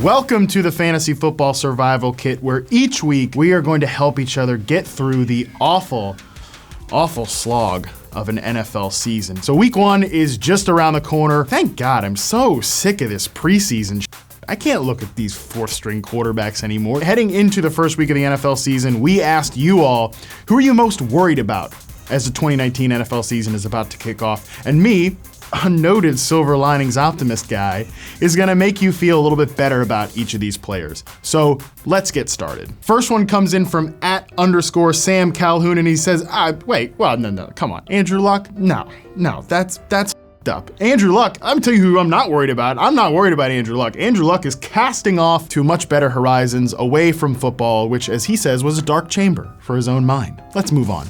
Welcome to the Fantasy Football Survival Kit, where each week we are going to help each other get through the awful slog of an NFL season. So week 1 is just around the corner. Thank God, I'm so sick of this preseason. I can't look at these fourth-string quarterbacks anymore. Heading into the first week of the NFL season, we asked you all, who are you most worried about as the 2019 NFL season is about to kick off? And me, a noted silver linings optimist guy, is gonna make you feel a little bit better about each of these players. So let's get started. First one comes in from @_Sam Calhoun, and he says, no, come on. Andrew Luck? No, that's up. Andrew Luck, I'm telling you who I'm not worried about. I'm not worried about Andrew Luck. Andrew Luck is casting off to much better horizons away from football, which, as he says, was a dark chamber for his own mind. Let's move on.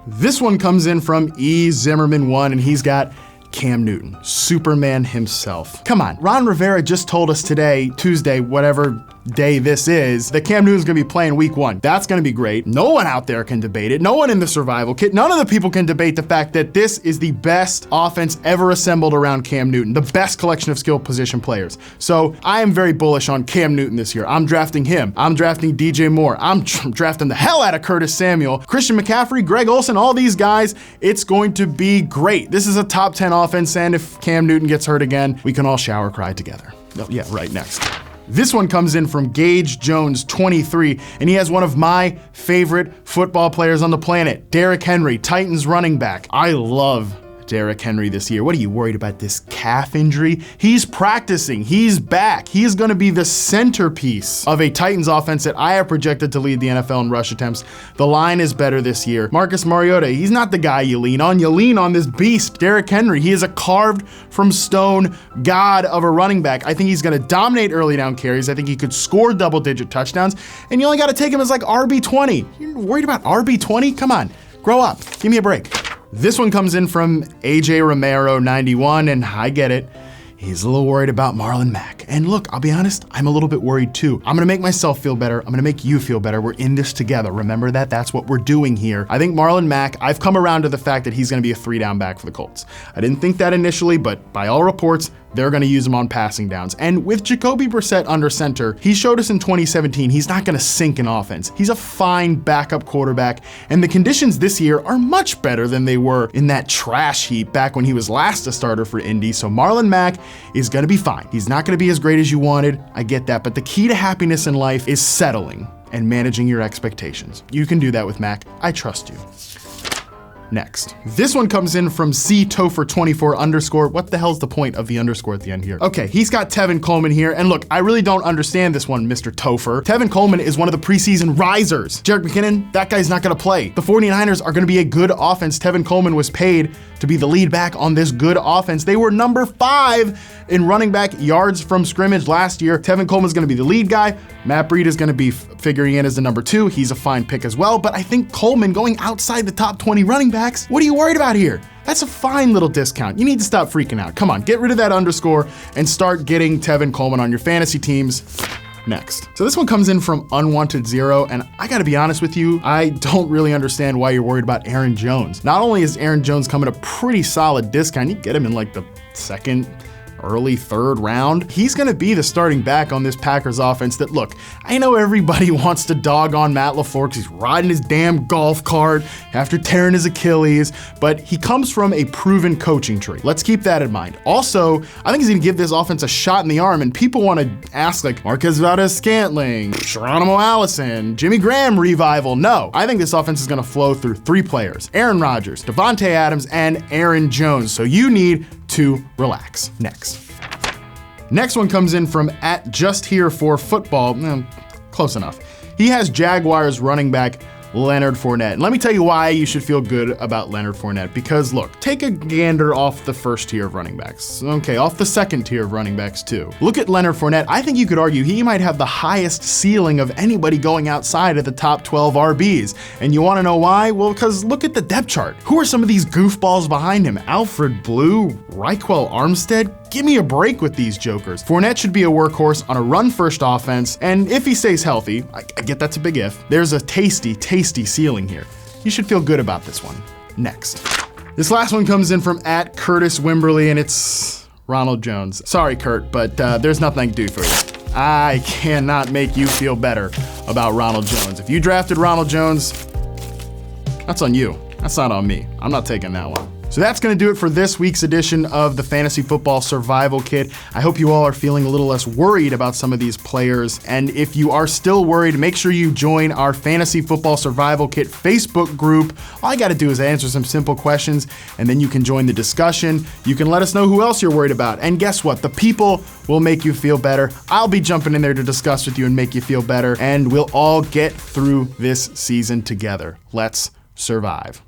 This one comes in from E. Zimmerman1, and he's got Cam Newton, Superman himself. Come on, Ron Rivera just told us today, Tuesday, whatever day this is, that Cam Newton's gonna be playing week 1. That's gonna be great. No one out there can debate it. No one in the survival kit, none of the people can debate the fact that this is the best offense ever assembled around Cam Newton, the best collection of skill position players. So I am very bullish on Cam Newton this year. I'm drafting him. I'm drafting DJ Moore. I'm drafting the hell out of Curtis Samuel, Christian McCaffrey, Greg Olsen, all these guys. It's going to be great. This is a top 10 offense, and if Cam Newton gets hurt again, we can all shower cry together. Oh, yeah, right, next. This one comes in from Gage Jones 23, and he has one of my favorite football players on the planet, Derrick Henry, Titans running back. I love Derrick Henry this year. What are you worried about, this calf injury? He's practicing, he's back. He is gonna be the centerpiece of a Titans offense that I have projected to lead the NFL in rush attempts. The line is better this year. Marcus Mariota, he's not the guy you lean on. You lean on this beast, Derrick Henry. He is a carved from stone god of a running back. I think he's gonna dominate early down carries. I think he could score double-digit touchdowns, and you only gotta take him as like RB20. You're worried about RB20? Come on, grow up, give me a break. This one comes in from AJ Romero 91, and I get it. He's a little worried about Marlon Mack. And look, I'll be honest, I'm a little bit worried too. I'm gonna make myself feel better. I'm gonna make you feel better. We're in this together. Remember that? That's what we're doing here. I think Marlon Mack, I've come around to the fact that he's gonna be a 3-down back for the Colts. I didn't think that initially, but by all reports, they're gonna use him on passing downs. And with Jacoby Brissett under center, he showed us in 2017, he's not gonna sink an offense. He's a fine backup quarterback, and the conditions this year are much better than they were in that trash heap back when he was last a starter for Indy. So Marlon Mack is gonna be fine. He's not gonna be as great as you wanted, I get that, but the key to happiness in life is settling and managing your expectations. You can do that with Mack. I trust you. Next. This one comes in from CTopher24_. What the hell's the point of the underscore at the end here? Okay, he's got Tevin Coleman here, and look, I really don't understand this one, Mr. Topher. Tevin Coleman is one of the preseason risers. Jerick McKinnon, that guy's not gonna play. The 49ers are gonna be a good offense. Tevin Coleman was paid to be the lead back on this good offense. They were number 5 in running back yards from scrimmage last year. Tevin Coleman's gonna be the lead guy. Matt Breida is gonna be figuring in as the number 2. He's a fine pick as well, but I think Coleman going outside the top 20 running backs, what are you worried about here? That's a fine little discount. You need to stop freaking out. Come on, get rid of that underscore and start getting Tevin Coleman on your fantasy teams. Next. So this one comes in from Unwanted Zero, and I gotta be honest with you, I don't really understand why you're worried about Aaron Jones. Not only is Aaron Jones coming at a pretty solid discount, you get him in like the second, early 3rd round. He's gonna be the starting back on this Packers offense that, look, I know everybody wants to dog on Matt LaFleur because he's riding his damn golf cart after tearing his Achilles, but he comes from a proven coaching tree. Let's keep that in mind. Also, I think he's gonna give this offense a shot in the arm, and people wanna ask like, Marquez Valdes-Scantling, Geronimo Allison, Jimmy Graham revival. No, I think this offense is gonna flow through 3 players, Aaron Rodgers, Devontae Adams, and Aaron Jones. So you need to relax. Next one comes in from @JustHereForFootball. Close enough. He has Jaguars running back Leonard Fournette. And let me tell you why you should feel good about Leonard Fournette, because look, take a gander off the first tier of running backs. Okay, off the second tier of running backs too. Look at Leonard Fournette. I think you could argue he might have the highest ceiling of anybody going outside of the top 12 RBs. And you wanna know why? Well, because look at the depth chart. Who are some of these goofballs behind him? Alfred Blue, Raquel Armstead? Give me a break with these jokers. Fournette should be a workhorse on a run-first offense, and if he stays healthy, I get that's a big if, there's a tasty ceiling here. You should feel good about this one. Next. This last one comes in from @Curtis Wimberly, and it's Ronald Jones. Sorry, Kurt, but there's nothing I can do for you. I cannot make you feel better about Ronald Jones. If you drafted Ronald Jones, that's on you. That's not on me. I'm not taking that one. So that's going to do it for this week's edition of the Fantasy Football Survival Kit. I hope you all are feeling a little less worried about some of these players. And if you are still worried, make sure you join our Fantasy Football Survival Kit Facebook group. All you got to do is answer some simple questions, and then you can join the discussion. You can let us know who else you're worried about. And guess what? The people will make you feel better. I'll be jumping in there to discuss with you and make you feel better. And we'll all get through this season together. Let's survive.